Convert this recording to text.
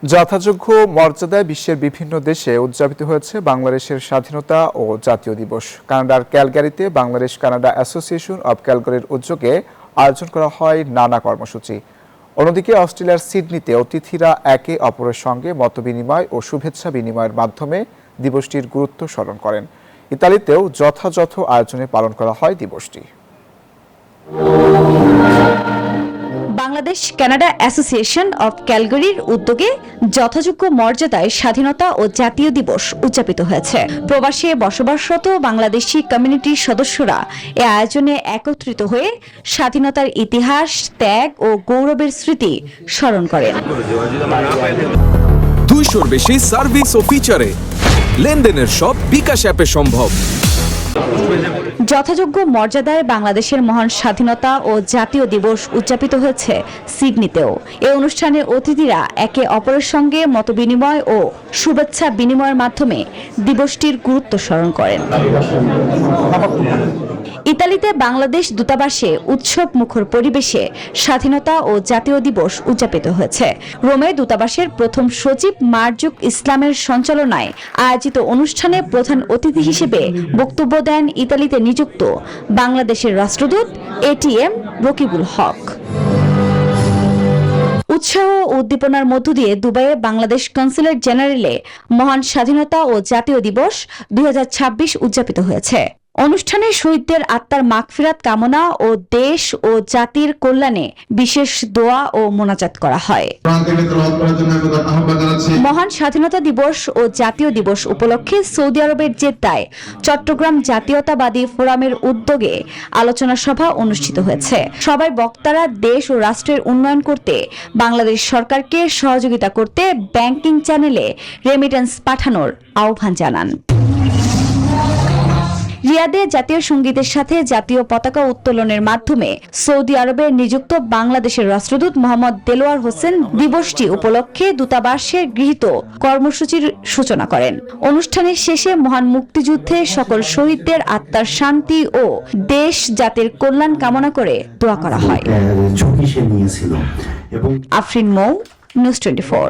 যথাযোগ্য মর্যাদায় বিশ্বের বিভিন্ন দেশে উদযাপিত হয়েছে বাংলাদেশের স্বাধীনতা ও জাতীয় দিবস। কানাডার ক্যালগারিতে বাংলাদেশ কানাডা অ্যাসোসিয়েশন অব ক্যালগারির উদ্যোগে আয়োজন করা হয় নানা কর্মসূচি। অন্যদিকে অস্ট্রেলিয়ার সিডনিতে অতিথিরা একে অপরের সঙ্গে মতবিনিময় ও শুভেচ্ছা বিনিময়ের মাধ্যমে দিবসটির গুরুত্ব স্মরণ করেন। ইতালিতেও যথাযথ আয়োজনে পালন করা হয় দিবসটি। বাংলাদেশ কানাডা অ্যাসোসিয়েশন অব ক্যালগারির উদ্যোগে যথাযোগ্য মর্যাদায় স্বাধীনতা ও জাতীয় দিবস উদযাপিত হয়েছে। প্রবাসে বসবাসরত বাংলাদেশি কমিউনিটির সদস্যরা এ আয়োজনে একত্রিত হয়ে স্বাধীনতার ইতিহাস, ত্যাগ ও গৌরবের স্মৃতি স্মরণ করেন। 200-র বেশি সার্ভিস ও ফিচারে লেনদেনের সব বিকাশ অ্যাপে সম্ভব। যথাযোগ্য মর্যাদায় বাংলাদেশের মহান স্বাধীনতা ও জাতীয় দিবস উদযাপিত হয়েছে সিডনিতেও। এই অনুষ্ঠানে অতিথিরা একে অপরের সঙ্গে মতবিনিময় ও শুভেচ্ছা বিনিময়ের মাধ্যমে দিবসটির গুরুত্ব স্মরণ করেন। ইতালিতে বাংলাদেশ দূতাবাসে উৎসব মুখর পরিবেশে স্বাধীনতা ও জাতীয় দিবস উদযাপিত হয়েছে। রোমে দূতাবাসের প্রথম সচিব মারজুক ইসলামের সঞ্চালনায় আয়োজিত অনুষ্ঠানে প্রধান অতিথি হিসেবে বক্তব্য দেন ইতালিতে নিযুক্ত বাংলাদেশের রাষ্ট্রদূত এটিএম রকিবুল হক। উৎসাহ ও উদ্দীপনার মধ্য দিয়ে দুবাইয়ে বাংলাদেশ কনসুলেট জেনারেলে মহান স্বাধীনতা ও জাতীয় দিবস 2026 উদযাপিত হয়েছে। অনুষ্ঠানে শহীদদের আত্মার মাগফিরাত কামনা ও দেশ ও জাতির কল্যাণে বিশেষ দোয়া ও মোনাজাত করা হয়। মহান স্বাধীনতা দিবস ও জাতীয় দিবস উপলক্ষে সৌদি আরবের জেদ্দায় চট্টগ্রাম জাতীয়তাবাদী ফোরামের উদ্যোগে আলোচনা সভা অনুষ্ঠিত হয়েছে। সবাই বক্তারা দেশ ও রাষ্ট্রের উন্নয়ন করতে বাংলাদেশ সরকারকে সহযোগিতা করতে ব্যাংকিং চ্যানেলে রেমিটেন্স পাঠানোর আহ্বান জানান। রিয়াদে জাতীয় সঙ্গীতের সাথে জাতীয় পতাকা উত্তোলনের মাধ্যমে সৌদি আরবে নিযুক্ত বাংলাদেশের রাষ্ট্রদূত মোহাম্মদ দেলোয়ার হোসেন দিবসটি উপলক্ষে দূতাবাসে গৃহীত কর্মসূচির সূচনা করেন। অনুষ্ঠানের শেষে মহান মুক্তিযুদ্ধে সকল শহীদদের আত্মার শান্তি ও দেশ জাতির কল্যাণ কামনা করে দোয়া করা হয়। আফরিন মৌ, নিউজ 24।